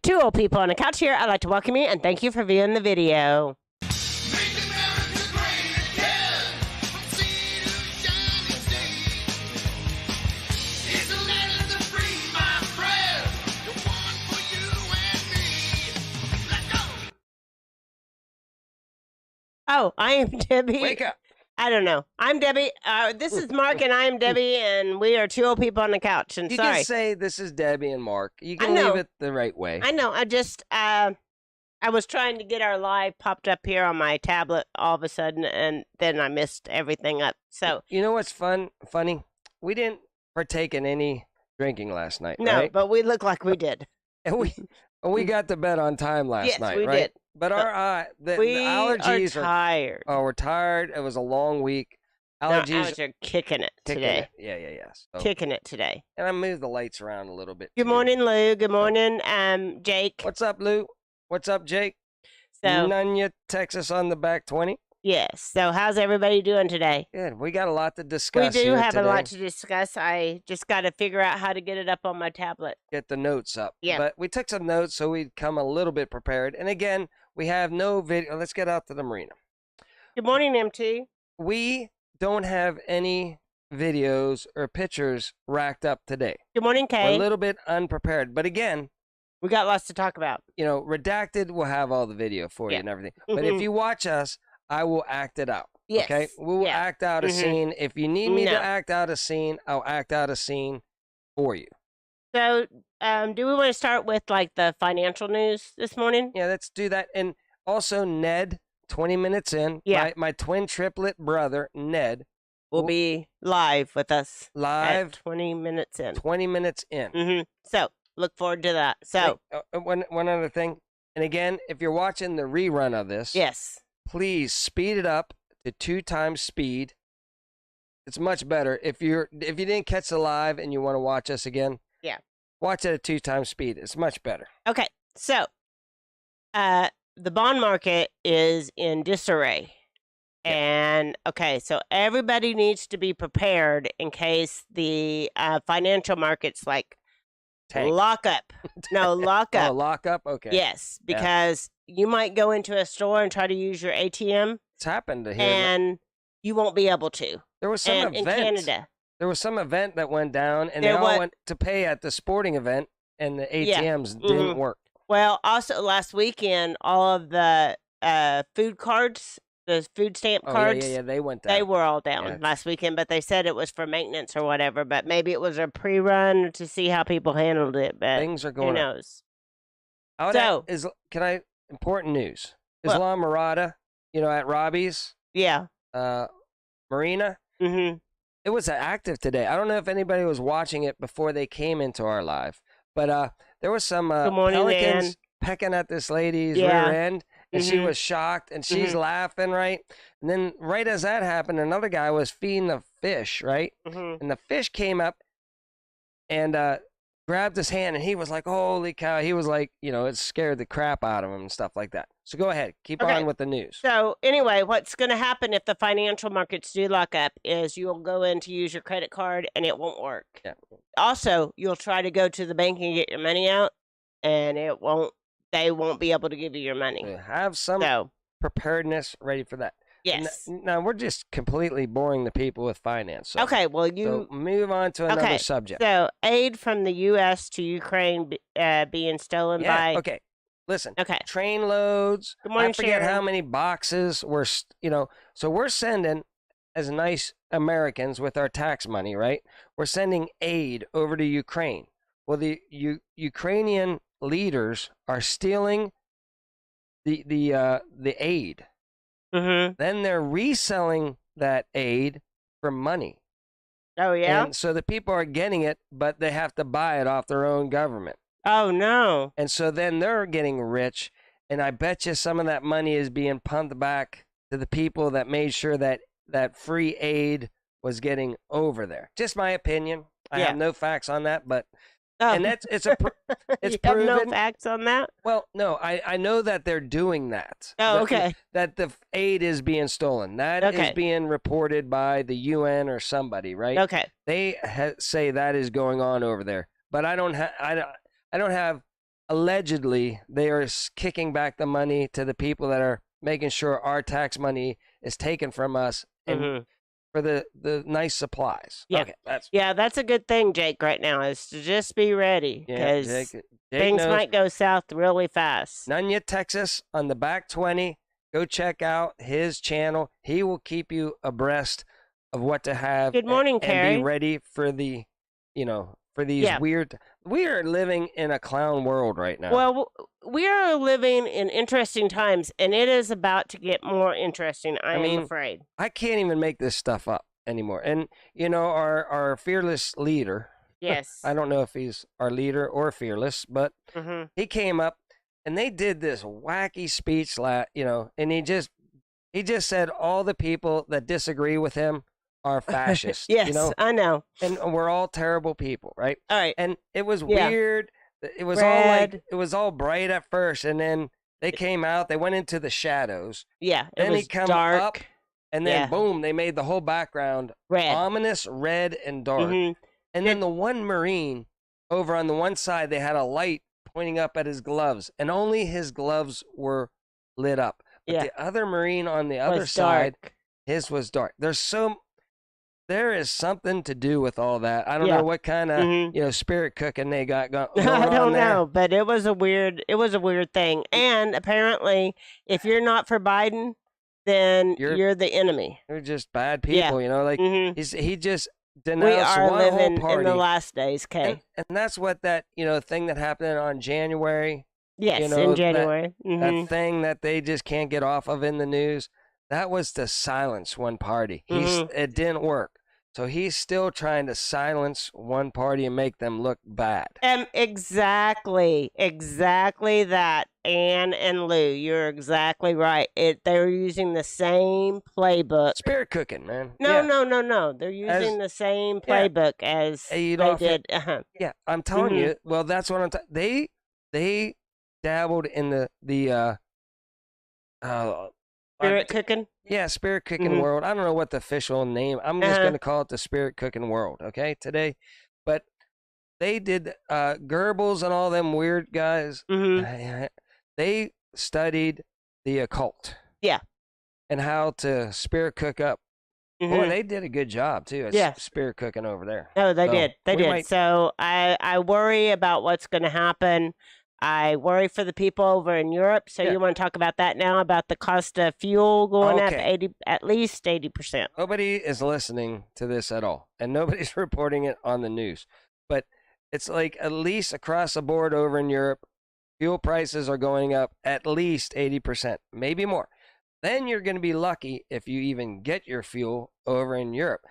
Two old people on a couch here. I'd like to welcome you and thank you for viewing the video. Oh, I am Debbie. Wake up. I don't know. I'm Debbie. This is Mark, and I am Debbie, and we are two old people on the couch. And You sorry, can say this is Debbie and Mark. You can leave it the right way. I know. I just I was trying to get our live popped up here on my tablet all of a sudden, and then I missed everything up. So you know what's funny? We didn't partake in any drinking last night. no, right? but we look like we did. And we got to bed on time last night. Yes, we right? did. But the We allergies are tired. Oh, we're tired. It was a long week. Allergies are kicking it today. Yeah. So, Kicking it today. and I moved the lights around a little bit. Good too. morning, Lou. Good morning, Jake. What's up, Lou? What's up, Jake? So Nunya, Texas on the back 20. yes. So how's everybody doing today? Good. We got a lot to discuss. We do here have today. a lot to discuss. I just got to figure out how to get it up on my tablet. Get the notes up. Yeah. But we took some notes so we'd come a little bit prepared. And again, we have no video. Let's get out to the marina. Good morning, MT. We don't have any videos or pictures racked up today. Good morning, We're Kay. a little bit unprepared. But again, We got lots to talk about. Redacted will have all the video for you Yeah. and everything. But if you watch us, I will act it out. Yes. Okay? We'll Yeah. act out a Mhm. scene. If you need me No. to act out a scene, I'll act out a scene for you. So, do we want to start with like the financial news this morning? Yeah, let's do that. And also, Ned, 20 minutes in, Yeah. my twin triplet brother, Ned, We'll be live with us live at 20 minutes in. 20 minutes in. So, look forward to that. So, One other thing. And again, if you're watching the rerun of this, yes. please speed it up to 2 times speed. It's much better. If you didn't catch the live and you want to watch us again, Yeah. watch it at 2 times speed. It's much better. Okay. So, the bond market is in disarray. Yeah. And okay, so everybody needs to be prepared in case the financial markets like Tank. lock up. No, lock Oh, up. lock up? Okay. Yes, Yeah. because you might go into a store and try to use your ATM, It's happened to here. and you won't be able to. There was some And in event. Canada, There was some event that went down, and There they all wa- went to pay at the sporting event, and the Yeah. ATMs Mhm. didn't work. well, also last weekend, all of the food cards, the food stamp Oh, cards, yeah, they went down. they were all down Yeah. last weekend. But they said it was for maintenance or whatever. But maybe it was a pre-run to see how people handled it. But Things are who going up. knows? Important news. What? Islam Marada, at Robbie's, Yeah. Marina, Mm-hmm. it was active today. I don't know if anybody was watching it before they came into our live, but there was some Good morning, pelicans Nan. pecking at this lady's Yeah. rear end, and she Mhm. was shocked, and she's Mhm. laughing, right? And then right as that happened, another guy was feeding the fish, right? Mm-hmm. And the fish came up and grabbed his hand, and he was like, holy cow. He was like, it scared the crap out of him and stuff like that. So go ahead. Keep Okay. on with the news. So anyway, what's going to happen if the financial markets do lock up is you'll go in to use your credit card and it won't work. Yeah. Also, you'll try to go to the bank and get your money out, and they won't be able to give you your money. Have some So preparedness ready for that. yes. Now, we're just completely boring the people with finance. So, Okay. Well, so move on to another Okay, subject. So aid from the U.S. to Ukraine being stolen by. Okay. Listen. Okay. Train loads. Good morning, I forget how Sharon. many boxes so we're sending, as nice Americans with our tax money, right? We're sending aid over to Ukraine. Well, the Ukrainian leaders are stealing the aid. Mm-hmm. Then they're reselling that aid for money. Oh yeah. And so the people are getting it, but they have to buy it off their own government. Oh no. And so then they're getting rich. And I bet you some of that money is being pumped back to the people that made sure that free aid was getting over there. Just my opinion. I Yeah. have no facts on that, but Oh. and it's it's you have no proven. facts on that. Well, no, I know that they're doing that. Oh, okay. That the aid is being stolen. That is Okay. being reported by the UN or somebody, right? Okay. They say that is going on over there, but I don't have allegedly they are kicking back the money to the people that are making sure our tax money is taken from us and Mm-hmm. for the nice supplies. Yeah. Okay, that's Yeah, that's a good thing, Jake, right now, is to just be ready yeah. because Jake things knows. might go south really fast. Nunya, Texas, on the back 20. Go check out his channel. He will keep you abreast of what to have Good morning, and be Carrie. ready for the, for these Yeah. weird. We are living in a clown world right now. Well, we are living in interesting times, and it is about to get more interesting, I am afraid. I can't even make this stuff up anymore. And, our fearless leader, Yes. I don't know if he's our leader or fearless, but Mm-hmm. he came up and they did this wacky speech, and he just said all the people that disagree with him are fascists. Yes, I know. And we're all terrible people, right? All right. And it was Yeah. weird. It was Red. it was all bright at first, and then they came out. They went into the shadows. Yeah, it Then was he come dark. up, and then Yeah. boom, they made the whole background Red. ominous, red, and dark. Mm-hmm. And then the one Marine over on the one side, they had a light pointing up at his gloves, and only his gloves were lit up. But Yeah. the other Marine on the other Was side, dark. his was dark. There is something to do with all that. I don't Yeah. know what kind of Mhm. Spirit cooking they got going I on don't there. know, but it was a weird thing. And apparently, if you're not for Biden, then you're the enemy. They're just bad Yeah. people, like Mhm. he just We denounced are one living whole party. in the last days, Kay. And that's what that thing that happened on January. Yes, know, in that- January. That thing that they just can't get off of in the news, that was to silence one party. It didn't work. So he's still trying to silence one party and make them look bad. Exactly that. Anne and Lou, you're exactly right. They're using the same playbook. Spirit cooking, man. No. They're using the same playbook as they did. Yeah, I'm telling you. Well, that's what I'm. They dabbled in the spirit cooking. Yeah, spirit cooking world. I don't know what the official name. I'm just going to call it the spirit cooking world. Okay, today, but they did Goebbels and all them weird guys. They studied the occult. Yeah, and how to spirit cook up. Boy, they did a good job too at spirit cooking over there. Oh, they did. They did. So I worry about what's going to happen. I worry for the people over in Europe. So you want to talk about that now, about the cost of fuel going up at least 80%. Nobody is listening to this at all, and nobody's reporting it on the news. But it's like at least across the board over in Europe, fuel prices are going up at least 80%, maybe more. Then you're going to be lucky if you even get your fuel over in Europe.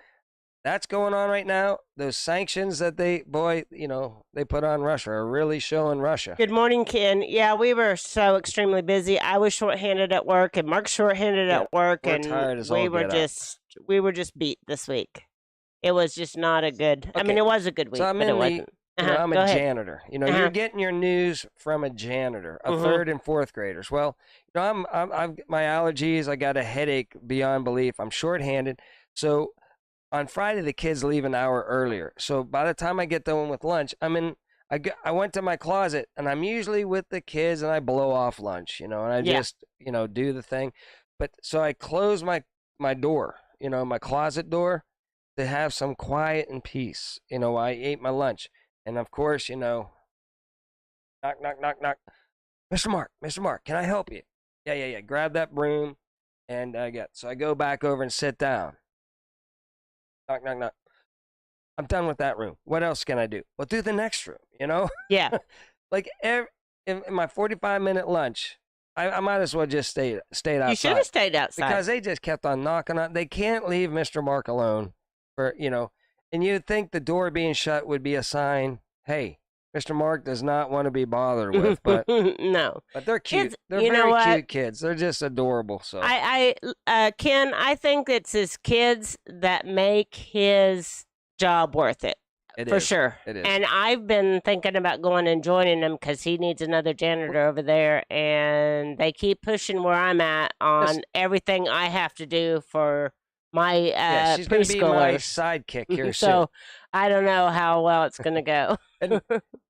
That's going on right now. Those sanctions that they put on Russia are really showing Russia. Good morning, Ken. Yeah, we were so extremely busy. I was shorthanded at work, and Mark's shorthanded at work, and we were just beat this week. It was just not a good. I mean, it was a good week, but it wasn't. I'm a janitor. You're getting your news from a janitor, a third and fourth graders. Well, I've my allergies. I got a headache beyond belief. I'm shorthanded, so. On Friday, the kids leave an hour earlier. So by the time I get done with lunch, I went to my closet, and I'm usually with the kids, and I blow off lunch, and I just, do the thing. But so I close my door, my closet door, to have some quiet and peace. I ate my lunch. And of course, knock, knock, knock, knock. Mr. Mark, can I help you? Yeah. Grab that broom, and so I go back over and sit down. Knock, knock, knock. I'm done with that room. What else can I do? Well, do the next room, Yeah. Like in my 45-minute lunch, I might as well just stayed outside. You should have stayed outside. Because they just kept on knocking on. They can't leave Mr. Mark alone for, and you'd think the door being shut would be a sign, hey, Mr. Mark does not want to be bothered with, but no. But they're cute. Kids, they're very cute kids. They're just adorable. So Ken, I think it's his kids that make his job worth it. For sure. It is. And I've been thinking about going and joining him because he needs another janitor over there, and they keep pushing where I'm at on everything I have to do for my she's going to be my preschoolers. sidekick here soon. So I don't know how well it's going to go. And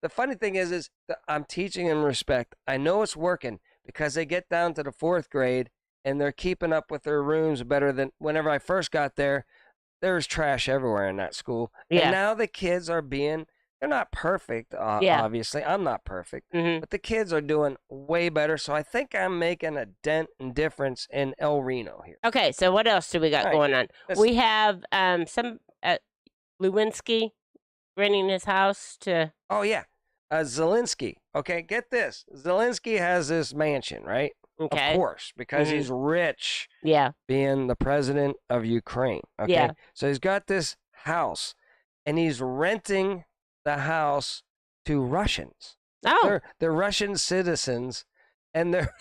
the funny thing is that I'm teaching them respect. I know it's working because they get down to the 4th grade and they're keeping up with their rooms better than whenever I first got there. There was trash everywhere in that school. Yeah. And now the kids are they're not perfect, obviously. I'm not perfect. Mm-hmm. But the kids are doing way better. So I think I'm making a dent and difference in El Reno here. Okay, so what else do we got going on? We have some Lewinsky renting his house to... Oh, yeah. Zelensky. Okay, get this. Zelensky has this mansion, right? Okay. Of course, because he's rich. Yeah. Being the president of Ukraine. Okay. Yeah. So he's got this house and he's renting the house to Russians. Oh. They're Russian citizens and they're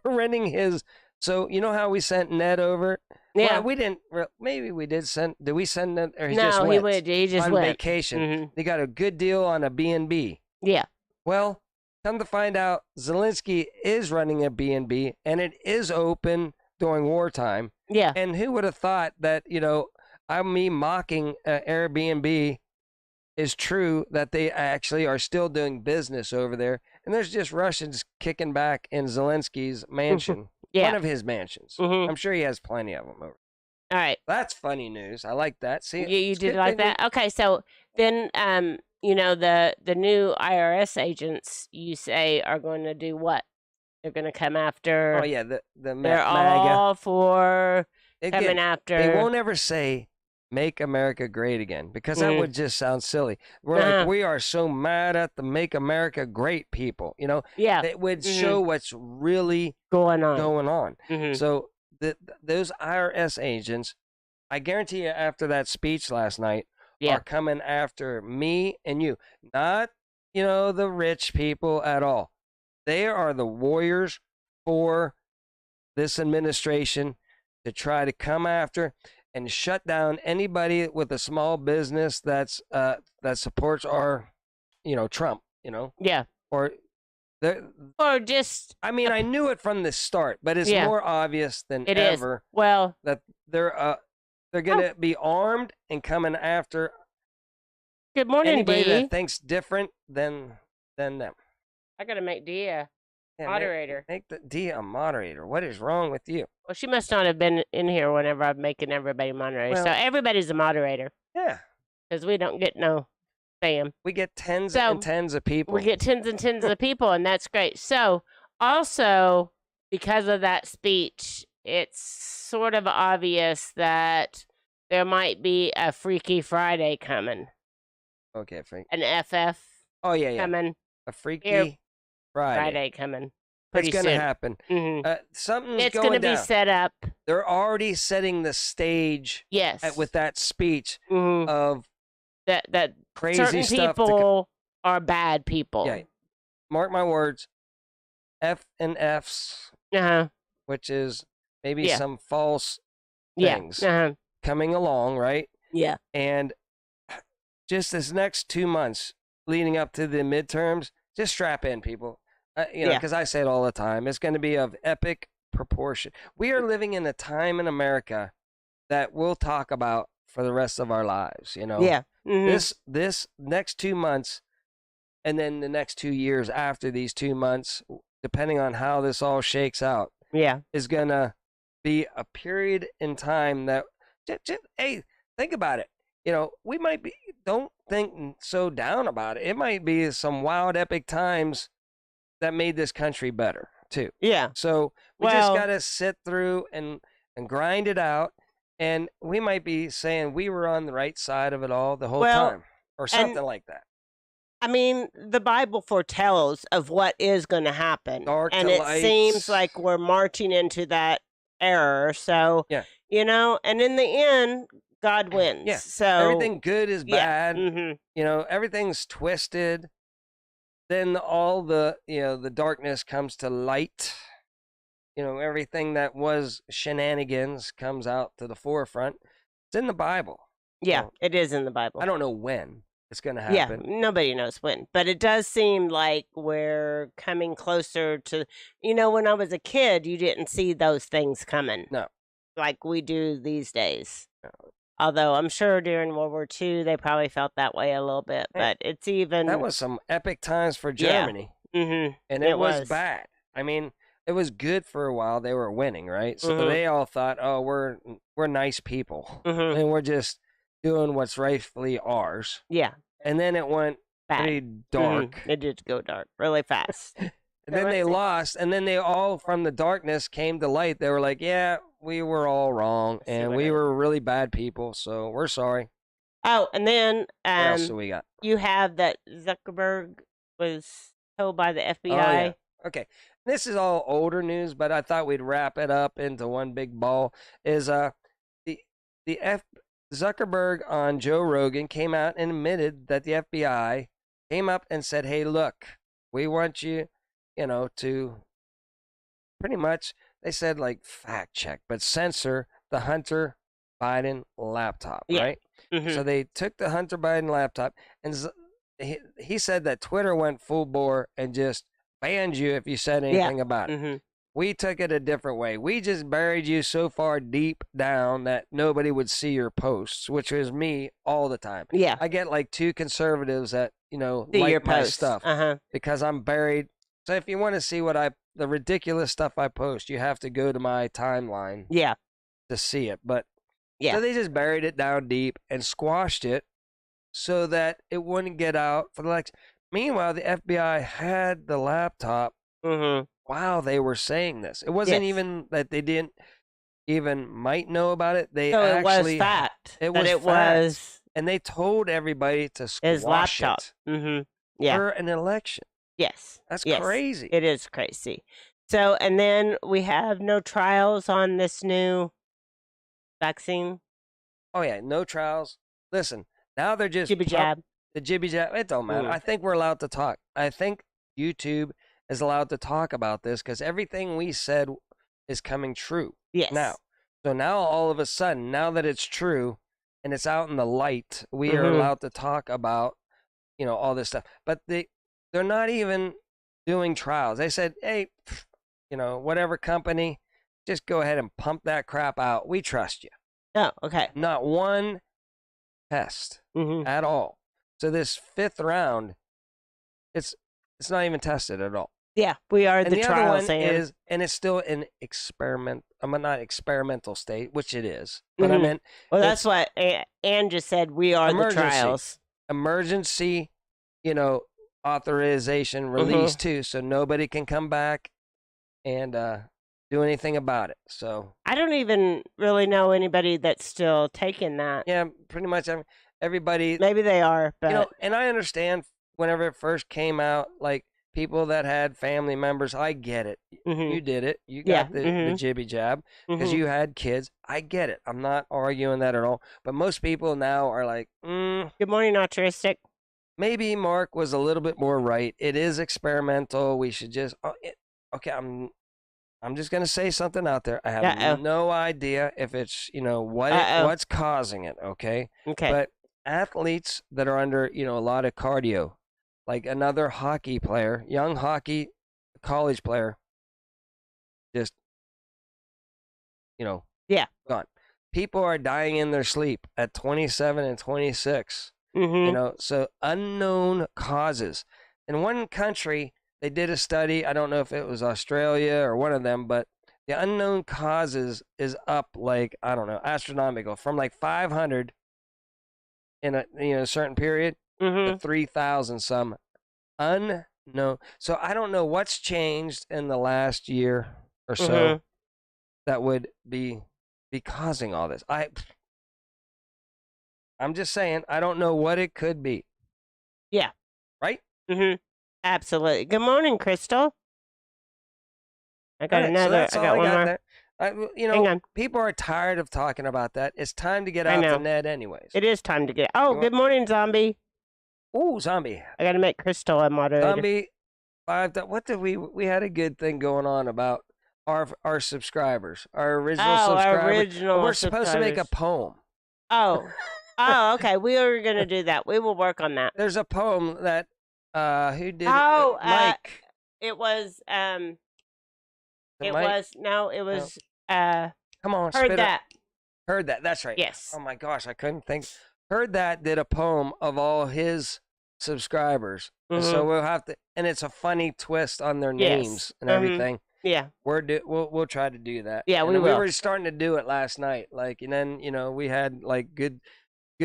renting his. So you know how we sent Ned over? Yeah. Well, we didn't. Maybe we did send. Did we send Ned? Or he no, just went he just on went. vacation. Mm-hmm. They got a good deal on a B&B. Yeah. Well, come to find out, Zelensky is running a B&B and it is open during wartime. Yeah. And who would have thought that, me mocking Airbnb is true, that they actually are still doing business over there. And there's just Russians kicking back in Zelensky's mansion. Yeah. One of his mansions. Mm-hmm. I'm sure he has plenty of them over. All right. That's funny news. I like that. See, you did like that? Okay, so then, the new IRS agents, you say, are going to do what? They're going to come after... Oh, yeah, the they're MAGA. all for coming after... They won't ever say, make America great again, because that would just sound silly. We're like, we are so mad at the make America great people, Yeah. It would show what's really going on. Mm-hmm. So those IRS agents, I guarantee you after that speech last night, are coming after me and you. Not, the rich people at all. They are the warriors for this administration to try to come after and shut down anybody with a small business that supports our, Trump, Yeah. Or just... I mean, I knew it from the start, but it's more obvious than ever. Well, that they're going to be armed and coming after good morning, anybody Dee. that thinks different than them. I got to make Dee a moderator. Make the Dee a moderator. What is wrong with you? Well, she must not have been in here whenever I'm making everybody moderator. Well, so everybody's a moderator. Yeah. Because we don't get no spam. We get tens and tens of people. We get tens and tens of people, and that's great. So also, because of that speech, it's sort of obvious that there might be a Freaky Friday coming. Okay, Frank. An FF. Oh, yeah. Coming. A Freaky Friday coming. It's going to happen. Mm-hmm. Something's it's going to be set up. They're already setting the stage. Yes. With that speech of that crazy certain stuff. People are bad people. Yeah. Mark my words. F and Fs. Which is maybe some false things coming along, right? Yeah. And just this next 2 months leading up to the midterms, just strap in, people. Because I say it all the time. It's going to be of epic proportion. We are living in a time in America that we'll talk about for the rest of our lives, Yeah. Mm-hmm. This next 2 months and then the next 2 years after these 2 months, depending on how this all shakes out, is going to be a period in time that, hey, think about it. We might be, don't think so down about it. It might be some wild, epic times that made this country better, too. Yeah. So we just got to sit through and grind it out. And we might be saying we were on the right side of it all the whole time or something like that. I mean, the Bible foretells of what is going to happen. Dark and to it lights. Seems like we're marching into that era. So, and in the end, God wins. Yeah. So everything good is bad. Mm-hmm. Everything's twisted. Then all the darkness comes to light. Everything that was shenanigans comes out to the forefront. It's in the Bible. Yeah, it is in the Bible. I don't know when it's going to happen. Yeah, nobody knows when. But it does seem like we're coming closer to, when I was a kid, you didn't see those things coming. No. like we do these days. Although I'm sure during World War II they probably felt that way a little bit, but it's even that was some epic times for Germany, and it was bad. I mean, it was good for a while. They were winning, right? So they all thought, "Oh, we're nice people, and we're just doing what's rightfully ours." Yeah, and then it went pretty dark. It did go dark really fast. And then they lost, and then they all, from the darkness, came to light. They were like, yeah, we were all wrong, and we were really bad people, so we're sorry. Oh, and then what else do we got? You have that Zuckerberg was told by the FBI. Oh, yeah. Okay, this is all older news, but I thought we'd wrap it up into one big ball. Is Zuckerberg on Joe Rogan came out and admitted that the FBI came up and said, hey, look, we want you, to pretty much, they said like fact check, but censor the Hunter Biden laptop, right? So they took the Hunter Biden laptop, and he said that Twitter went full bore and just banned you if you said anything about it. We took it a different way. We just buried you so far deep down that nobody would see your posts, which was me all the time. Yeah. I get like 2 conservatives that, like my stuff because I'm buried. So if you want to see the ridiculous stuff I post, you have to go to my timeline to see it. But so they just buried it down deep and squashed it so that it wouldn't get out for the election. Meanwhile, the FBI had the laptop while they were saying this. It wasn't even that they didn't even might know about it. They actually, it was fact. It was and they told everybody to squash his laptop. it for an election. Yes. That's crazy. It is crazy. So, and then we have no trials on this new vaccine. Oh, yeah. No trials. Listen, now they're just... Jibby jab. The jibby jab. It don't matter. I think we're allowed to talk. I think YouTube is allowed to talk about this because everything we said is coming true. Yes. So now all of a sudden, now that it's true and it's out in the light, we are allowed to talk about, all this stuff. But they're not even doing trials. They said, hey, whatever company, just go ahead and pump that crap out. We trust you. Oh, okay. Not one test at all. So this 5th round, it's not even tested at all. Yeah, we are and the trial saying. And it's still an experiment. Not experimental state, which it is. But I meant. Well, that's what Ann just said. We are the trials. Emergency, authorization release too, so nobody can come back and do anything about it. So I don't even really know anybody that's still taking that. Yeah, pretty much everybody. Maybe they are, but and I understand whenever it first came out, like people that had family members, I get it. You did it. You got the jibby jab because you had kids. I get it. I'm not arguing that at all. But most people now are like, Good morning, altruistic. Maybe Mark was a little bit more right. It is experimental. We should just okay. I'm just gonna say something out there. I have no idea if it's what's causing it. Okay. But athletes that are under a lot of cardio, like another hockey player, young hockey college player, just gone. People are dying in their sleep at 27 and 26. So unknown causes. In one country, they did a study. I don't know if it was Australia or one of them, but the unknown causes is up like, I don't know, astronomical, from like 500 in a certain period to 3,000 some unknown. So I don't know what's changed in the last year or so that would be causing all this. I'm just saying, I don't know what it could be. Yeah. Right? Absolutely. Good morning, Crystal. I got another. So I got one more. Hang on. People are tired of talking about that. It's time to get out the Ned anyways. It is time to get. Oh, good morning, Zombie. Ooh, Zombie. I got to make Crystal a moderator. Zombie, what did we had a good thing going on about our subscribers, our original subscribers. We're supposed to make a poem. Oh. Oh, okay. We are going to do that. We will work on that. There's a poem that who did it? Mike. It was it was Come on, Heard that. Heard that. That's right. Yes. Oh my gosh, I couldn't think. Heard that did a poem of all his subscribers, and so we'll have to. And it's a funny twist on their names and everything. Yeah. We'll try to do that. Yeah, and we will. We were starting to do it last night, like, and then we had like good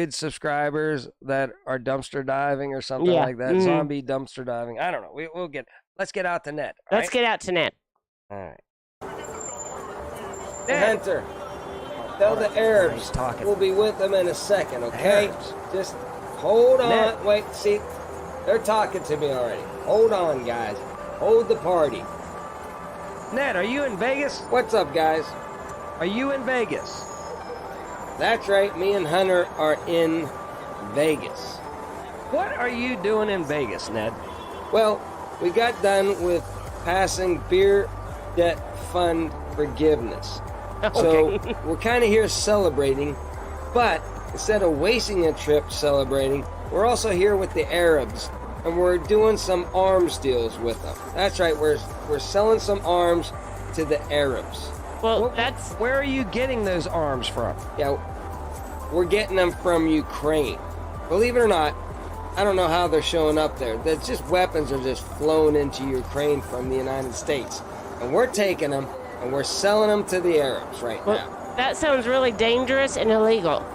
subscribers that are dumpster diving or something like that. Zombie dumpster diving. I don't know. Let's get out to Ned. Let's get out to Ned. All right. Hunter, tell the Arabs we'll be with them in a second, okay? Just hold on. Ned. Wait, see, they're talking to me already. Hold on, guys. Hold the party. Ned, are you in Vegas? What's up, guys? Are you in Vegas? That's right. Me and Hunter are in Vegas. What are you doing in Vegas, Ned? Well, we got done with passing beer debt fund forgiveness. Okay. So we're kind of here celebrating, but instead of wasting a trip celebrating, we're also here with the Arabs, and we're doing some arms deals with them. That's right, we're selling some arms to the Arabs. Well, where are you getting those arms from? Yeah, we're getting them from Ukraine. Believe it or not, I don't know how they're showing up there. That's just weapons are just flowing into Ukraine from the United States. And we're taking them and we're selling them to the Arabs right now. That sounds really dangerous and illegal.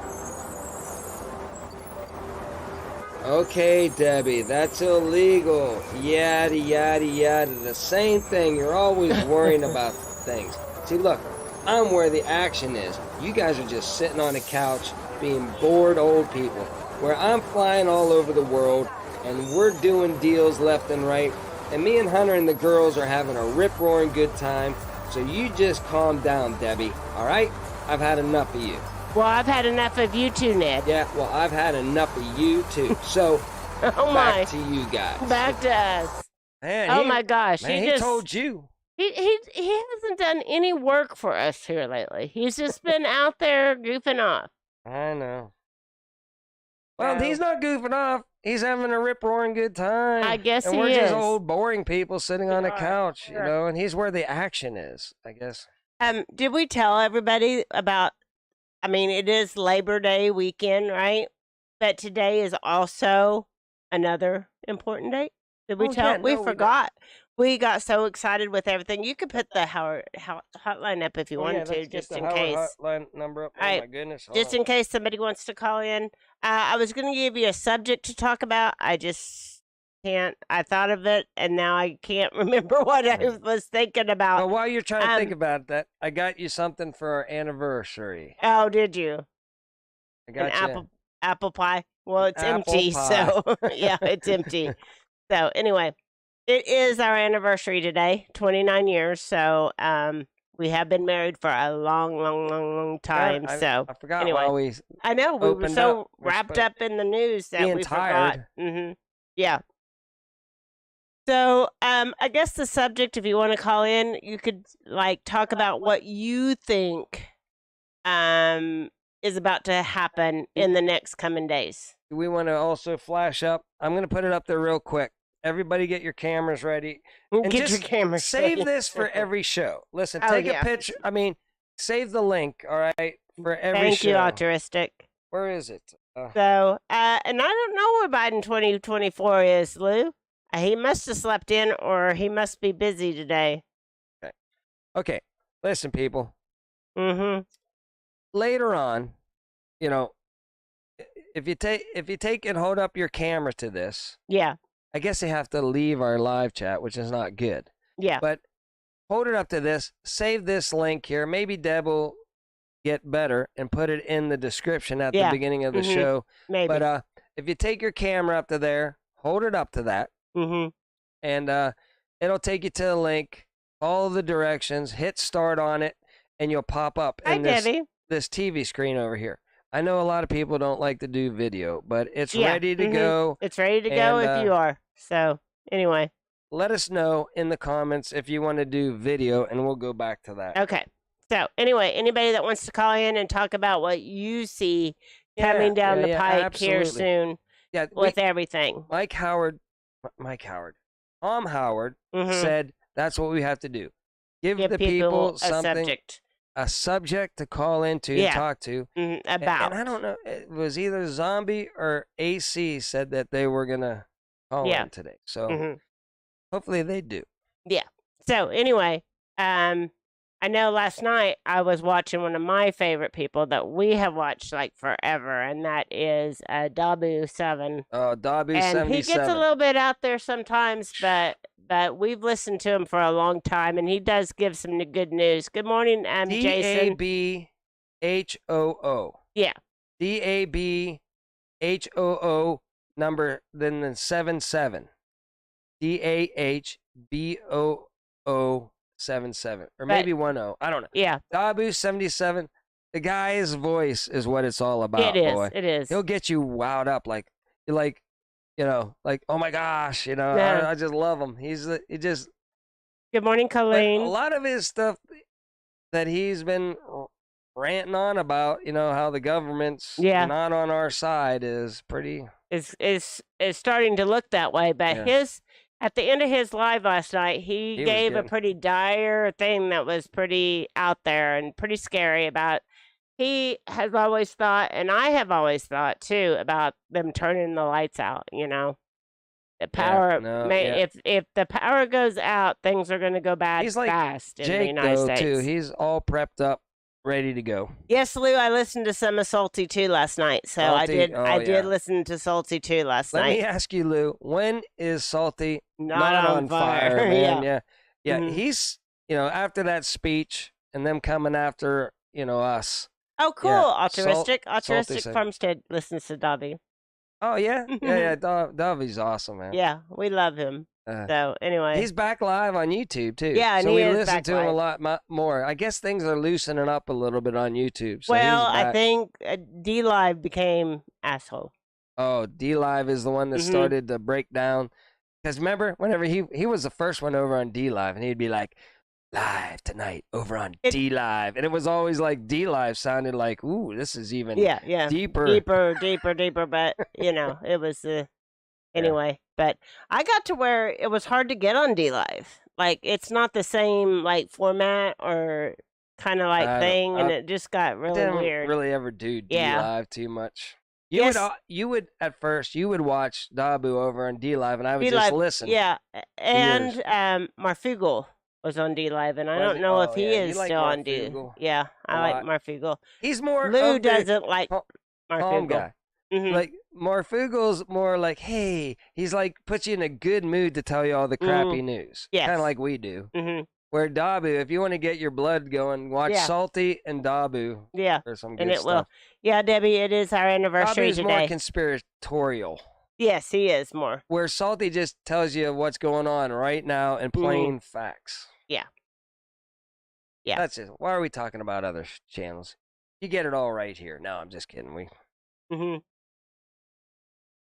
Okay, Debbie, that's illegal. Yada, yada, yada. The same thing. You're always worrying about things. See, look, I'm where the action is. You guys are just sitting on a couch being bored old people. Where I'm flying all over the world and we're doing deals left and right. And me and Hunter and the girls are having a rip-roaring good time. So you just calm down, Debbie. All right? I've had enough of you. Well, I've had enough of you too, Ned. Yeah, well, I've had enough of you too. So, back to you guys. Back to us. Man, my gosh. Man, he told you. He hasn't done any work for us here lately. He's just been out there goofing off. I know. Well, he's not goofing off. He's having a rip-roaring good time. I guess he is. And we're just old, boring people sitting on a couch, and he's where the action is, I guess. Did we tell everybody about, it is Labor Day weekend, right? But today is also another important date. Did we tell? We forgot. We got so excited with everything. You could put the hotline up if you want to, just in case. Hotline number up. Oh my goodness! Just in case somebody wants to call in. I was going to give you a subject to talk about. I just can't. I thought of it, and now I can't remember what I was thinking about. Well, while you're trying to think about that, I got you something for our anniversary. Oh, did you? I got you apple pie. Well, it's empty, so yeah, it's empty. So anyway. It is our anniversary today, 29 years. So we have been married for a long time. I forgot anyway. I know we were so wrapped up in the news that we forgot. Yeah. So I guess the subject, if you want to call in, you could talk about what you think is about to happen in the next coming days. We want to also flash up. I'm going to put it up there real quick. Everybody get your cameras ready. And get your cameras save ready. This for every show. Listen, take a picture. Save the link, all right, for every show. Thank you, Altruistic. Where is it? And I don't know where Biden 2024 is, Lou. He must have slept in or he must be busy today. Okay. Listen, people. Mm-hmm. Later on, if you take and hold up your camera to this. Yeah. I guess they have to leave our live chat, which is not good. Yeah. But hold it up to this. Save this link here. Maybe Deb will get better and put it in the description at the beginning of the show. Maybe. But if you take your camera up to there, hold it up to that. Mm-hmm. And it'll take you to the link, all the directions, hit start on it, and you'll pop up in this TV screen over here. I know a lot of people don't like to do video, but it's ready to go. It's ready to go if you are. So, anyway. Let us know in the comments if you want to do video, and we'll go back to that. Okay. So, anyway, anybody that wants to call in and talk about what you see coming down the pike here soon with everything. Tom Howard said that's what we have to do. Give the people something. a subject to call into and talk to. About. And I don't know, it was either Zombie or AC said that they were going to call in today. So hopefully they do. Yeah. So anyway, I know last night I was watching one of my favorite people that we have watched like forever, and that is Dabu7. Oh, Dabu77. And he gets a little bit out there sometimes, but we've listened to him for a long time, and he does give some good news. Good morning, Jason. DABHOO. Yeah. DABHOO number, then the 77. DAHBOO 77, or maybe 10. I don't know. Yeah. Dabu77. The guy's voice is what it's all about. It is. Boy. It is. He'll get you wowed up, like oh my gosh, I just love him. He just. Good morning, Colleen. A lot of his stuff that he's been ranting on about, how the government's not on our side is pretty. Is starting to look that way, but at the end of his live last night, he gave a pretty dire thing that was pretty out there and pretty scary about. He has always thought, and I have always thought too, about them turning the lights out. The power. If the power goes out, things are going to go bad fast in the United States. Too. He's all prepped up, ready to go. Yes, Lou, I listened to some of Salty 2 last night. So Salty, I did listen to Salty 2 last night. Let me ask you, Lou, when is Salty not on fire, man? Yeah. He's, after that speech and them coming after, us. Oh, cool. Altruistic Farmstead listens to Dobby. Oh, yeah? Yeah. Dobby's awesome, man. Yeah, we love him. So anyway, he's back live on YouTube too. Yeah, so we listen to him a lot more. I guess things are loosening up a little bit on YouTube. So I think D Live became asshole. Oh, D Live is the one that started to break down. Because remember, whenever he was the first one over on D Live, and he'd be like, "Live tonight over on D Live," and it was always like D Live sounded like, "Ooh, this is even deeper." But it was anyway. But I got to where it was hard to get on D Live. Like, it's not the same format or kind of thing, and it just got really weird. Didn't really ever do D Live too much. You would at first watch Dabu over on D Live, and I would just listen. Yeah, and Marfugal was on D Live, and I don't know if he is still on D. Yeah, I like Marfugal. He's more. Lou doesn't like Marfugal. Guy. Like Marfugal's more like, hey, he's like puts you in a good mood to tell you all the crappy news. Yeah, kind of like we do. Where Dabu, if you want to get your blood going, watch Salty and Dabu. Yeah, for some good stuff. Will. Yeah, Debbie, it is our anniversary today. Dabu's more conspiratorial. Yes, he is more. Where Salty just tells you what's going on right now in plain facts. Yeah. That's it. Why are we talking about other channels? You get it all right here. No, I'm just kidding.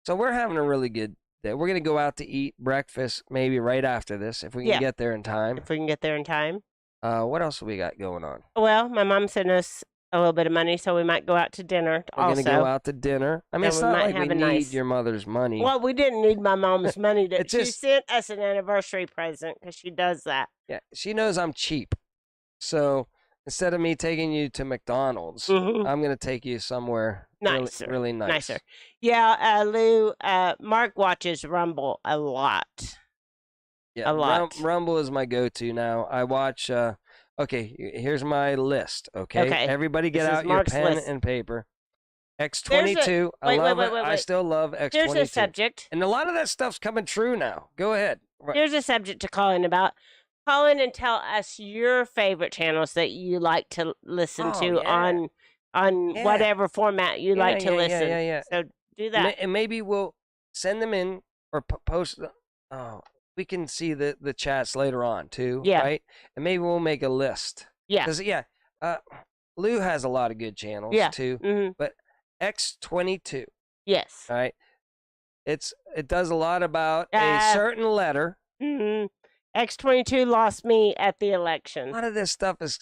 So we're having a really good day. We're going to go out to eat breakfast maybe right after this if we can get there in time. If we can get there in time. What else have we got going on? Well, my mom sent us a little bit of money, so we might go out to dinner We're going to go out to dinner. I mean, it's not like we need your mother's money. Well, we didn't need my mom's money. She sent us an anniversary present because she does that. Yeah, she knows I'm cheap. So instead of me taking you to McDonald's, I'm going to take you somewhere really nice. Nicer. Yeah, Lou, Mark watches Rumble a lot. Yeah, a lot. Rumble is my go-to now. I watch, okay, here's my list, okay? Everybody get out your pen and paper. X22, I love it. I still love X22. Here's a subject. And a lot of that stuff's coming true now. Go ahead. Here's a subject to call in about. Call in and tell us your favorite channels that you like to listen to on whatever format you like to listen. Yeah. So do that. And maybe we'll send them in or post. We can see the chats later on too. Yeah. Right. And maybe we'll make a list. Yeah. Because Lou has a lot of good channels too. But X22. Yes. All right. It does a lot about a certain letter. X22 lost me at the election. A lot of this stuff is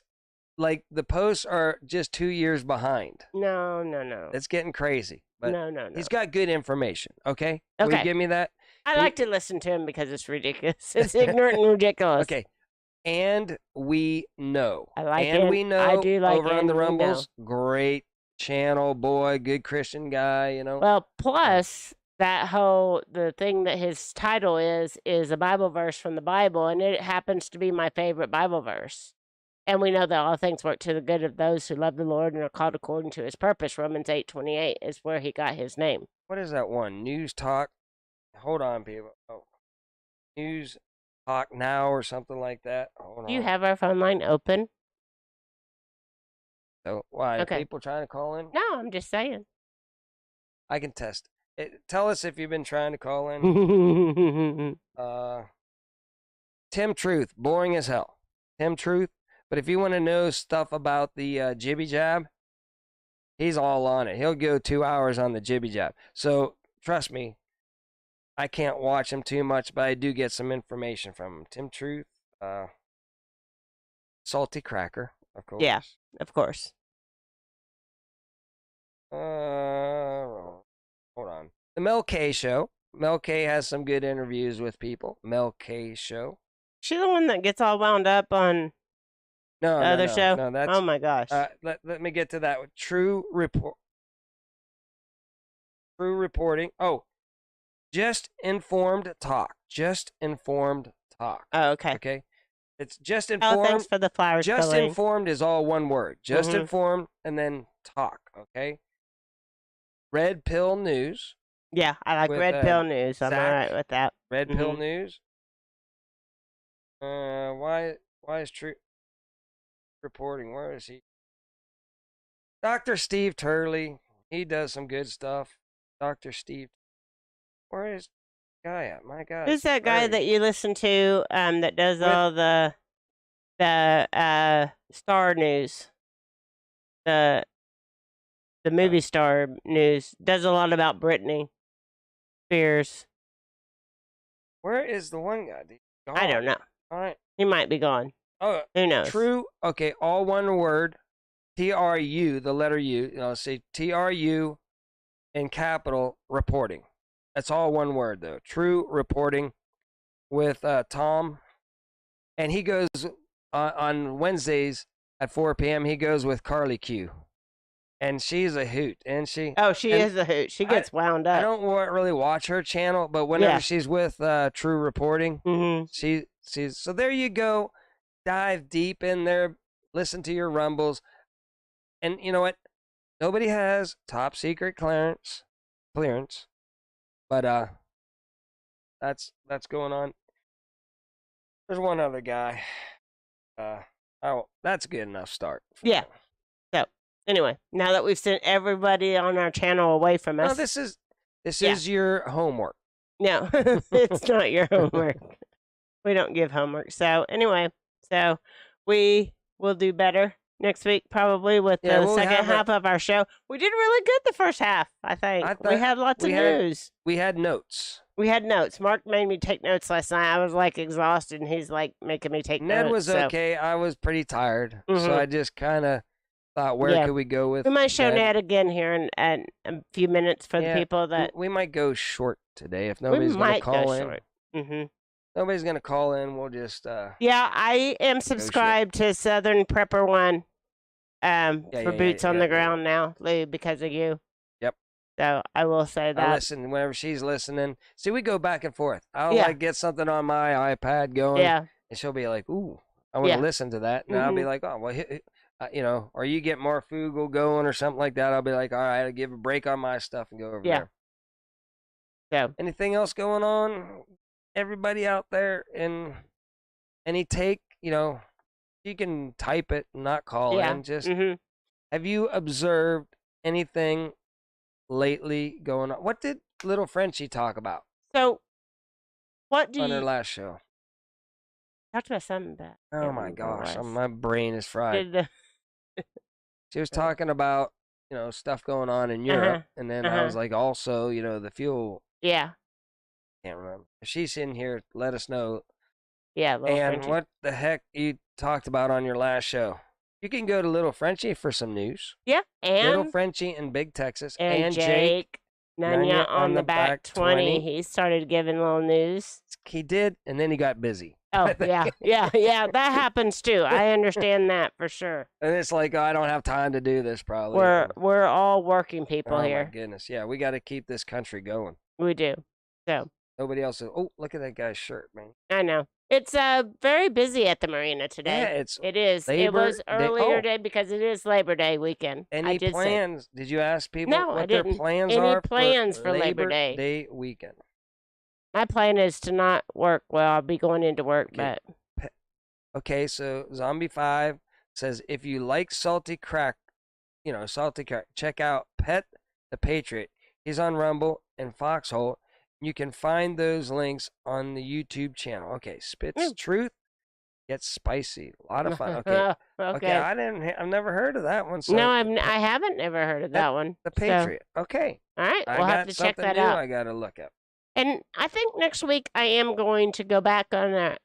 like the posts are just 2 years behind. No. It's getting crazy. But no. He's got good information. Okay. Will you give me that? I like to listen to him because it's ridiculous. It's ignorant and ridiculous. Okay. And we know. I like and it. we know. I do like over on the And We Know. Rumbles. Great channel, boy, good Christian guy, you know. Well, plus the thing that his title is a Bible verse from the Bible, and it happens to be my favorite Bible verse. And we know that all things work to the good of those who love the Lord and are called according to his purpose. Romans 8:28 is where he got his name. What is that one? News Talk. Hold on, people. Oh. News Talk Now or something like that. Hold on. Do you have our phone line open? So why? Okay. Are people trying to call in? No, I'm just saying. I can test it. Tell us if you've been trying to call in. Tim Truth, boring as hell. Tim Truth. But if you want to know stuff about the jibby jab, he's all on it. He'll go 2 hours on the jibby jab. So trust me, I can't watch him too much, but I do get some information from him. Tim Truth, Salty Cracker, of course. Yeah, of course. Hold on. The Mel K Show. Mel K has some good interviews with people. Mel K Show. She the one that gets all wound up on the other show? No, that's, oh my gosh. Let me get to that. True reporting. Oh, Just Informed Talk. Just Informed Talk. Oh, okay. Okay. It's Just Informed. Oh, thanks for the flowers. Just filling. Informed is all one word. Just Informed and then Talk. Okay. Red Pill News. Yeah, I like Red Pill News. I'm all right with that. Red Pill News. Why is True Reporting? Where is he? Dr. Steve Turley. He does some good stuff. Dr. Steve. Where is the guy at? My God. Who's that guy that you listen to that does all the star news? The movie star news. Does a lot about Britney Spears. Where is the one guy? I don't know. All right. He might be gone. Oh, who knows? True. Okay, all one word. TRU, the letter U. Say TRU in capital reporting. That's all one word though. True Reporting with Tom, and he goes on Wednesdays at 4 p.m. He goes with Carly Q, and she's a hoot, and she. Oh, she is a hoot. She gets wound up. I don't really watch her channel, but whenever she's with True Reporting, she's so there you go. Dive deep in there, listen to your rumbles, and you know what? Nobody has top secret clearance, but that's going on. There's one other guy. That's a good enough start. Yeah. So anyway, now that we've sent everybody on our channel away from us, no, this is your homework. No, it's not your homework. We don't give homework. So anyway, we will do better next week, probably with the second half of our show. We did really good the first half, I think. We had lots of news. We had notes. Mark made me take notes last night. I was like exhausted, and he's like making me take notes. Ned was okay. I was pretty tired, so I just kind of thought, where could we go with? We might show Ned again here in a few minutes for the people that we might go short today if nobody's going to call in. Nobody's going to call in. We'll just... Yeah, I am subscribed to Southern Prepper One for Boots on the Ground now, Lou, because of you. Yep. So I will say that. I listen whenever she's listening. See, we go back and forth. I'll get something on my iPad going. Yeah. And she'll be like, ooh, I want to listen to that. And I'll be like, oh, well, or you get more Fugal going or something like that. I'll be like, all right, I'll give a break on my stuff and go over there. So anything else going on? Everybody out there in any take, you can type it and not call in. Just have you observed anything lately going on? What did little Frenchie talk about? So what do on her last show? Talked about something bad. Oh my gosh, my brain is fried. She was talking about stuff going on in Europe, and then I was like, also the fuel. Yeah. Can't remember. If she's in here, let us know. Yeah, and Frenchie. What the heck you talked about on your last show? You can go to Little Frenchie for some news. Yeah, and Little Frenchie in Big Texas, and Jake. Nanya on the back 20. He started giving little news. He did, and then he got busy. Oh, yeah. That happens too. I understand that for sure. And it's like, I don't have time to do this, probably. We're all working people here. Oh, my goodness. Yeah, we got to keep this country going. We do. So. Nobody else is. Oh, look at that guy's shirt, man. I know. It's very busy at the marina today. Yeah, it is. It was earlier today because it is Labor Day weekend. Any plans? Did you ask people what their plans are? Any plans for Labor Day weekend? My plan is to not work. Well, I'll be going into work, but. Okay, so Zombie 5 says, if you like salty crack, check out Pet the Patriot. He's on Rumble and Foxhole. You can find those links on the YouTube channel. Okay, Spits Truth gets spicy. A lot of fun. Okay. Okay. I've never heard of that one. So no, I haven't never heard of that one. The Patriot. So. Okay. All right. We'll have to check that out. I got to look up. And I think next week I am going to go back and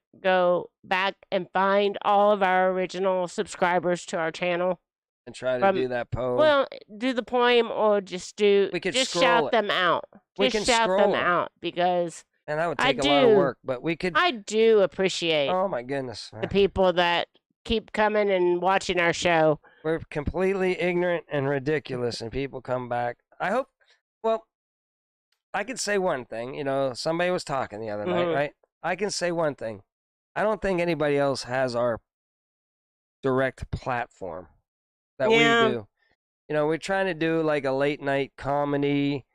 find all of our original subscribers to our channel. And try to do that poem. Well, do the poem or just shout them out. Just shout them out because. And that would take a lot of work, but we could. I do appreciate. Oh my goodness. The people that keep coming and watching our show. We're completely ignorant and ridiculous, and people come back. I hope. Well, I can say one thing. Somebody was talking the other night, right? I can say one thing. I don't think anybody else has our direct platform. That we do. We're trying to do like a late night comedy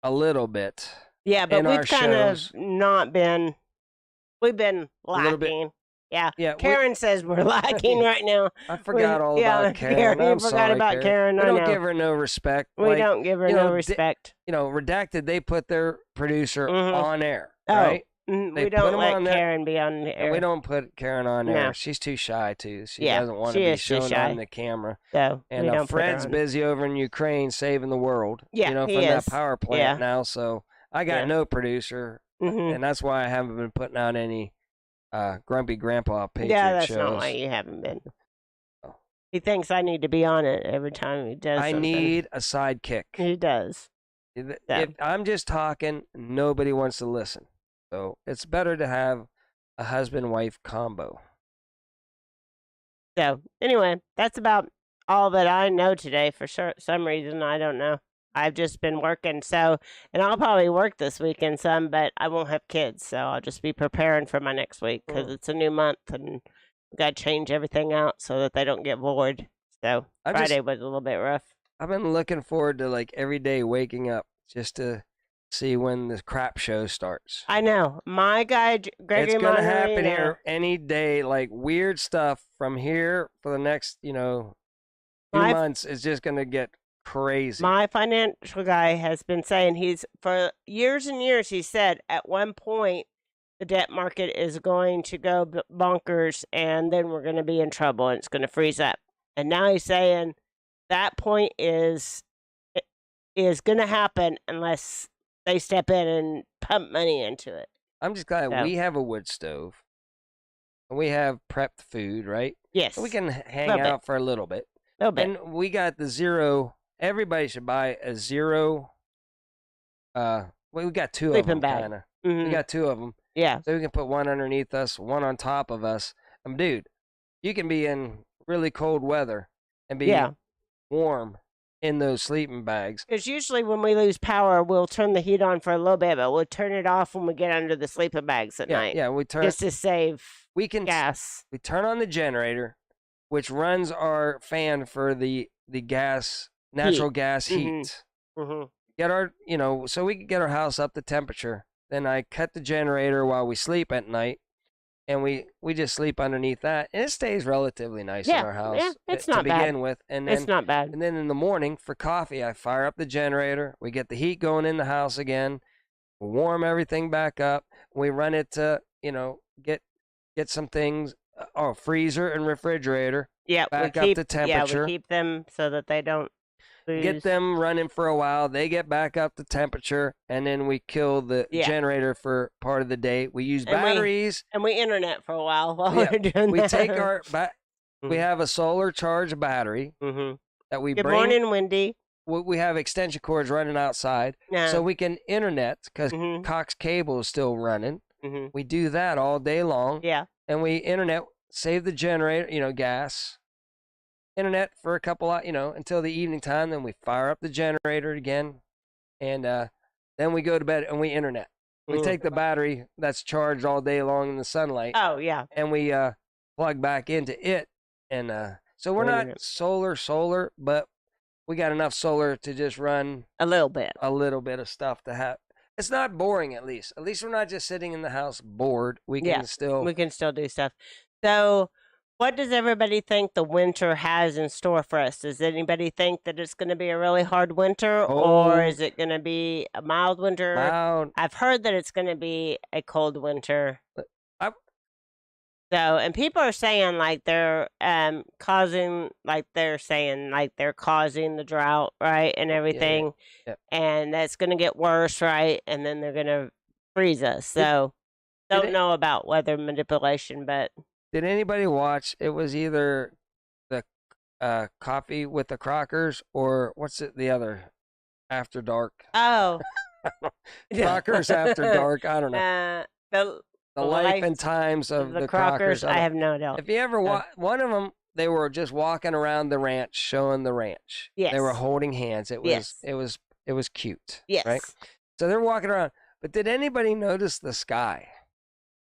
a little bit. Yeah, but we've kind of not been. We've been lacking. Yeah. Karen says we're lacking right now. I forgot all about Karen. I forgot about Karen. We don't give her no respect. We don't give her no respect. Redacted, they put their producer on air, right? We don't let Karen be on the air. We don't put Karen on air. She's too shy, too. She doesn't want to be shown on the camera. So, and Fred's busy over in Ukraine saving the world. Yeah, from that power plant now. So I got no producer, and that's why I haven't been putting out any Grumpy Grandpa Patriot shows. Yeah, that's not why you haven't been. Oh. He thinks I need to be on it every time he does something. I need a sidekick. He does. If I'm just talking, nobody wants to listen. So it's better to have a husband-wife combo. So anyway, that's about all that I know today. For some reason, I don't know. I've just been working. And I'll probably work this weekend some, but I won't have kids. So I'll just be preparing for my next week because it's a new month and we got to change everything out so that they don't get bored. So Friday was a little bit rough. I've been looking forward to like every day waking up just to see when the crap show starts. I know. My guy, Gregory, it's going to happen here any day. Like weird stuff from here for the next, 2 months is just going to get crazy. My financial guy has been saying for years and years, he said at one point the debt market is going to go bonkers and then we're going to be in trouble and it's going to freeze up. And now he's saying that point is going to happen unless they step in and pump money into it. I'm just glad we have a wood stove. And we have prepped food, right? Yes. So we can hang out for a little bit. And we got the zero. Everybody should buy a zero. We got two of them, kind of. We got two of them. Yeah. So we can put one underneath us, one on top of us. Dude, you can be in really cold weather and be warm in those sleeping bags. Because usually when we lose power, we'll turn the heat on for a little bit, but we'll turn it off when we get under the sleeping bags at night. Yeah, we turn just to save gas. We turn on the generator, which runs our fan for the natural gas heat. Get our, so we can get our house up to temperature. Then I cut the generator while we sleep at night. And we just sleep underneath that, and it stays relatively nice in our house. Yeah, it's not bad. To begin with, and then it's not bad. And then in the morning for coffee, I fire up the generator. We get the heat going in the house again. We warm everything back up. We run it to get some things. Freezer and refrigerator. Yeah, back up to temperature. Yeah, we keep them so that they don't lose. Get them running for a while. They get back up to temperature, and then we kill the generator for part of the day. We use batteries. And we internet for a while we're doing that. We take our we have a solar charged battery that we Good bring. morning, Wendy. we have extension cords running outside, so we can internet because Cox cable is still running. We do that all day long. Yeah. And we internet, save the generator, gas, internet for a couple, until the evening time. Then we fire up the generator again, and then we go to bed and we internet. We take the battery that's charged all day long in the sunlight. Oh yeah. And we plug back into it, and so we're not solar, but we got enough solar to just run a little bit of stuff to have. It's not boring, at least. At least we're not just sitting in the house bored. We can still do stuff. So, what does everybody think the winter has in store for us? Does anybody think that it's going to be a really hard winter, or is it going to be a mild winter? Mild. I've heard that it's going to be a cold winter. And people are saying like they're causing the drought, right, and everything, and that's going to get worse, right, and then they're going to freeze us. So don't know about weather manipulation, but did anybody watch? It was either the Coffee with the Crockers or what's it? The other After Dark. Oh, Crockers After Dark. I don't know. The life and times of the Crockers. I have no doubt. If you ever one of them, they were just walking around the ranch, showing the ranch. Yes. They were holding hands. It was cute. Yes. Right. So they're walking around. But did anybody notice the sky?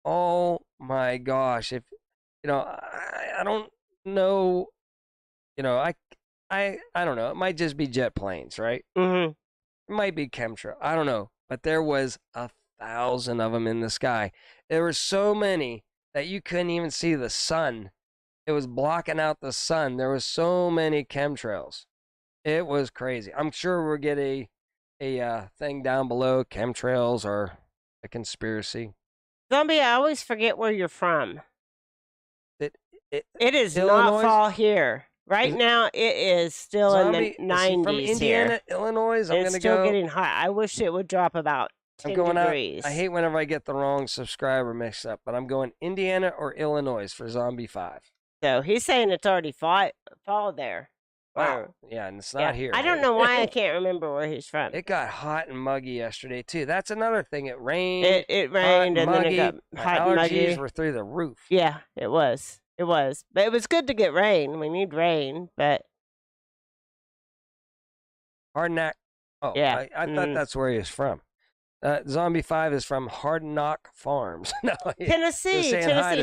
Oh my gosh! If I don't know. I don't know. It might just be jet planes, right? Mm-hmm. It might be chemtrail. I don't know. But there was 1,000 of them in the sky. There were so many that you couldn't even see the sun. It was blocking out the sun. There was so many chemtrails. It was crazy. I'm sure we'll get a thing down below. Chemtrails are a conspiracy. Zombie, I always forget where you're from. It is Illinois? Not fall here. Right now, it is still Zombie, in the 90s from Indiana, here. Illinois. It's still getting hot. I wish it would drop about 10 degrees. I hate whenever I get the wrong subscriber mixed up, but I'm going Indiana or Illinois for Zombie 5. So he's saying it's already fall there. Wow. Yeah, and it's not here. I don't know why I can't remember where he's from. It got hot and muggy yesterday, too. That's another thing. It rained. It rained and muggy. Then it got hot and muggy. Allergies were through the roof. Yeah, it was. It was. But it was good to get rain. We need rain, but... Hardknock. Oh, yeah. I thought that's where he was from. Zombie 5 is from Hard Knock Farms. No, Tennessee.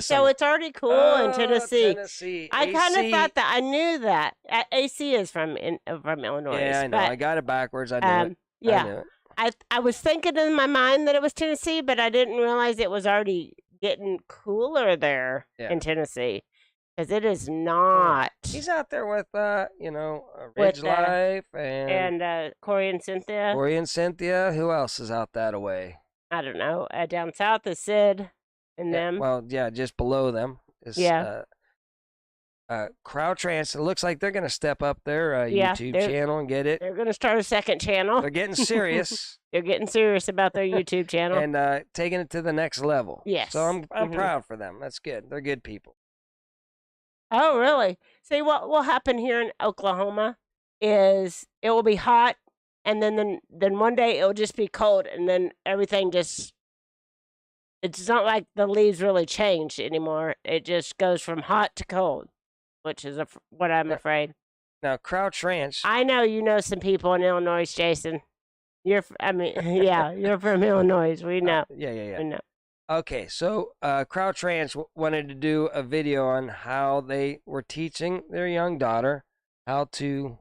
So it's already cool in Tennessee. Tennessee. I kind of thought that. I knew that. AC is from Illinois. Yeah, I know. But, I got it backwards. I knew it. Yeah. I knew it. I was thinking in my mind that it was Tennessee, but I didn't realize it was already getting cooler there in Tennessee. Because it is not. He's out there with, Ridge Life and Corey and Cynthia. Corey and Cynthia. Who else is out that way? I don't know. Down south is Sid and them. Well, yeah, just below them is Crowtrance. It looks like they're going to step up their YouTube channel and get it. They're going to start a second channel. They're getting serious. They're getting serious about their YouTube channel and taking it to the next level. Yes. So I'm proud for them. That's good. They're good people. Oh, really? See, what will happen here in Oklahoma is it will be hot, and then one day it will just be cold, and then everything just... It's not like the leaves really change anymore. It just goes from hot to cold, which is what I'm afraid. Now, Crouch Ranch... I know you know some people in Illinois, Jason. You're from Illinois. We know. Yeah. We know. Okay, so Crouch Ranch wanted to do a video on how they were teaching their young daughter how to...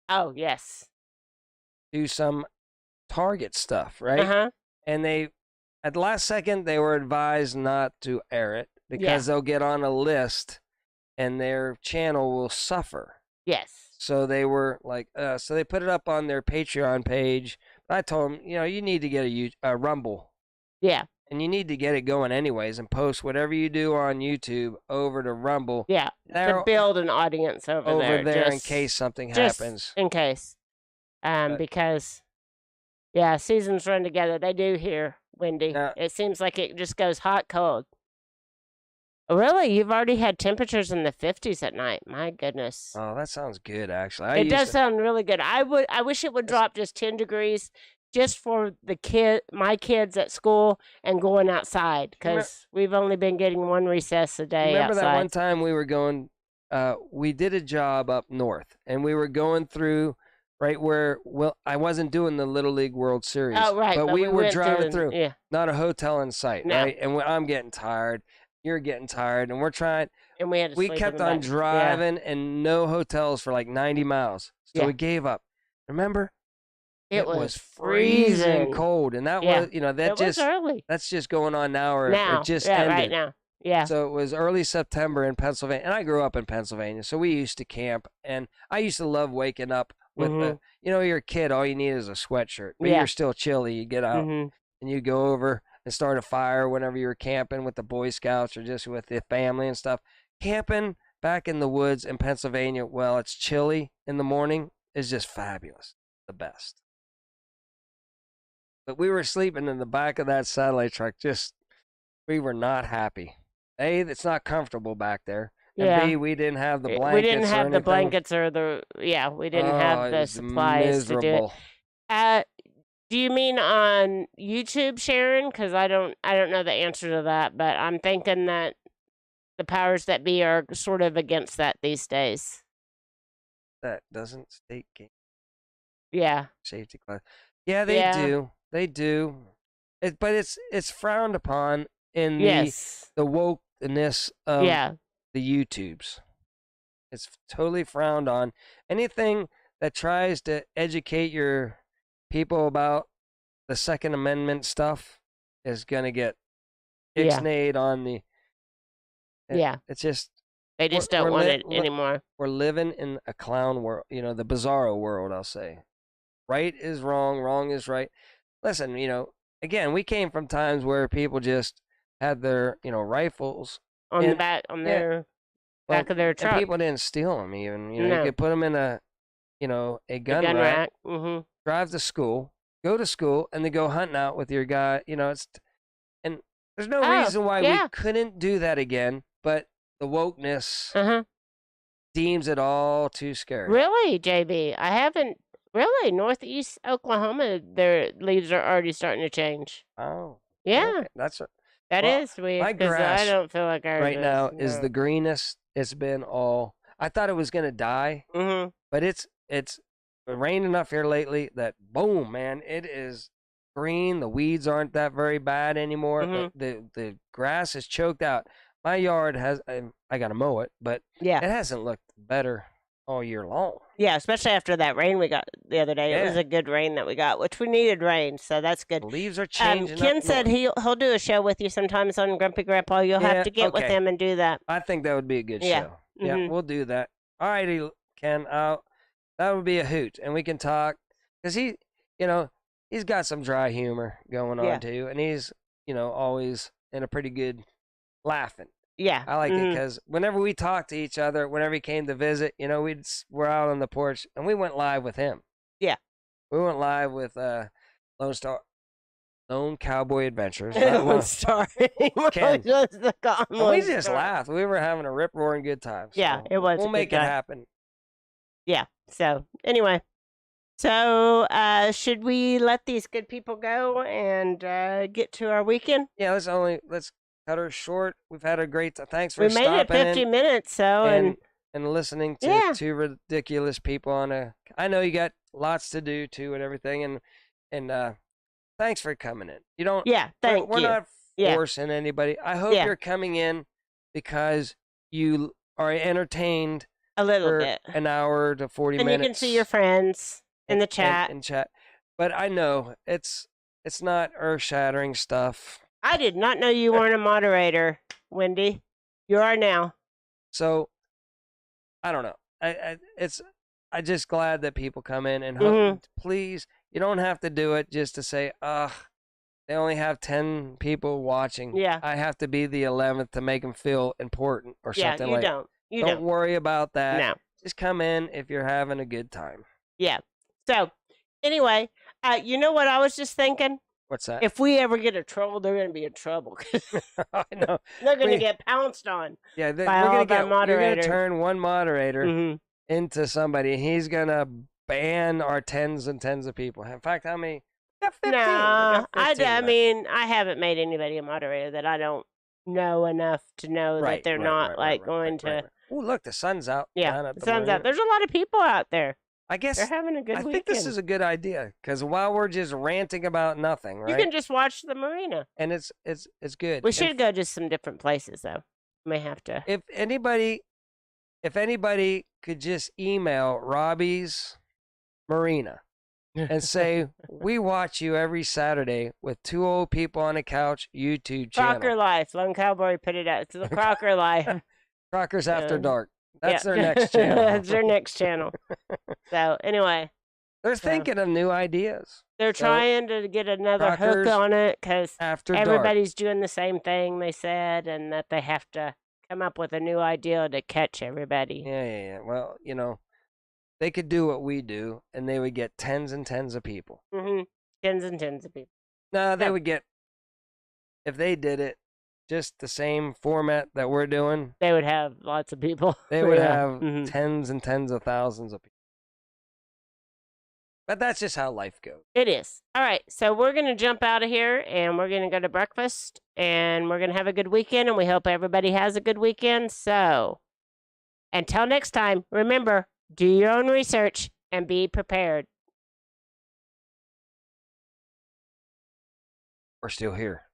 Oh, yes. Do some Target stuff, right? Uh-huh. And at the last second, they were advised not to air it because they'll get on a list and their channel will suffer. Yes. So they were like, so they put it up on their Patreon page. I told them, you need to get a Rumble. Yeah. And you need to get it going anyways and post whatever you do on YouTube over to Rumble. Yeah, to build an audience over there. In case something happens. In case. Because, seasons run together. They do here, Wendy. It seems like it just goes hot, cold. Oh, really? You've already had temperatures in the 50s at night. My goodness. Oh, that sounds good, actually. It does sound really good. I wish it would drop just 10 degrees just for my kids at school and going outside, because we've only been getting one recess a day remember outside. That one time we were going, we did a job up north, and we were going through right where, I wasn't doing the Little League World Series. Oh, right. But we were driving through, yeah. Not a hotel in sight, No. right? And I'm getting tired. You're getting tired, and we're trying. And we kept on driving, and no hotels for like 90 miles. So we gave up. Remember? It was freezing cold, and that was, was early. That's just going on now, or it just ended. Right now. Yeah. So it was early September in Pennsylvania, and I grew up in Pennsylvania, so we used to camp, and I used to love waking up with you're a kid, all you need is a sweatshirt, but you're still chilly. You get out and you go over and start a fire whenever you were camping with the Boy Scouts or just with the family and stuff. Camping back in the woods in Pennsylvania, well, it's chilly in the morning, is just fabulous. The best. But we were sleeping in the back of that satellite truck. We were not happy. A, it's not comfortable back there. And B, we didn't have the blankets. We didn't have the blankets we didn't have the supplies miserable. to do it. Do you mean on YouTube, Sharon? Because I don't know the answer to that, but I'm thinking that the powers that be are sort of against that these days. That doesn't state game. Yeah. Safety class. Yeah, they do. They do. But it's frowned upon in the wokeness of the YouTubes. It's totally frowned on. Anything that tries to educate your people about the Second Amendment stuff is going to get ixnayed on the... It's just... They just don't want it anymore. We're living in a clown world, the bizarro world, I'll say. Right is wrong, wrong is right. Listen, again, we came from times where people just had their, rifles on their back of their truck. And people didn't steal them even. You could put them in a gun rack. Drive to school, go to school, and then go hunting out with your guy. And there's no reason why we couldn't do that again, but the wokeness deems it all too scary. Really, JB? I haven't. Really, Northeast Oklahoma, their leaves are already starting to change. Oh. Yeah. Okay. That is weird, because I don't feel like ours right now is the greenest it's been all... I thought it was going to die, but it's rained enough here lately that, boom, man, it is green. The weeds aren't that very bad anymore. The grass is choked out. My yard has... I got to mow it, but it hasn't looked better all year long. Yeah, especially after that rain we got the other day. It was a good rain that we got, which we needed rain, so that's good. The leaves are changing. Ken said he'll do a show with you sometimes on Grumpy Grandpa. You'll have to get with him and do that. I think that would be a good show. Yeah, we'll do that. All righty, Ken. That would be a hoot, and we can talk, because he's got some dry humor going on too, and he's always in a pretty good laughing. Yeah. I like it because whenever we talked to each other, whenever he came to visit, we're out on the porch and we went live with him. Yeah. We went live with Lone Cowboy Adventures. Lone Star. Ken. We just laughed. We were having a rip-roaring good time. So yeah, it was. We'll make it happen. Yeah. So, anyway. So, should we let these good people go and get to our weekend? Yeah, let's cut her short. We've had a great time. Thanks for stopping. We made it 50 minutes, and listening to two ridiculous people I know you got lots to do too and everything, and thanks for coming in. You don't. Yeah, we're not forcing anybody. I hope you're coming in because you are entertained a little bit, an hour to 40 minutes, and you can see your friends in the chat. In chat, but I know it's not earth-shattering stuff. I did not know you weren't a moderator, Wendy. You are now. So, I don't know. I'm just glad that people come in and please, you don't have to do it just to say, they only have 10 people watching. Yeah. I have to be the 11th to make them feel important or something like that. You don't worry about that. No. Just come in if you're having a good time. Yeah. So, anyway, you know what I was just thinking? What's that? If we ever get a troll, they're going to be in trouble. I know. They're going to get pounced on. Yeah, by all the moderators. You're going to turn one moderator into somebody. He's going to ban our tens and tens of people. In fact, how many? We got 15. No, I mean, I haven't made anybody a moderator that I don't know enough to know that they're not going to. Oh, look, the sun's out. Yeah, the sun's out. There's a lot of people out there. I guess they're having a good weekend. I think this is a good idea because while we're just ranting about nothing, right? You can just watch the Marina, and it's good. We should go to some different places though. May have to. If anybody could just email Robbie's Marina and say we watch you every Saturday with two old people on a couch YouTube channel. Crocker Life. Lone Cowboy put it out. It's the Crocker Life. Crockers After Dark. That's their next channel. That's their next channel. So anyway, they're thinking of new ideas. They're trying to get another hook on it because everybody's doing the same thing. They said, and that they have to come up with a new idea to catch everybody. Yeah. Well, they could do what we do, and they would get tens and tens of people. Tens and tens of people. No, they would get, if they did it, just the same format that we're doing. They would have lots of people. They would have tens and tens of thousands of people. But that's just how life goes. It is. All right, so we're going to jump out of here, and we're going to go to breakfast, and we're going to have a good weekend, and we hope everybody has a good weekend. So until next time, remember, do your own research and be prepared. We're still here.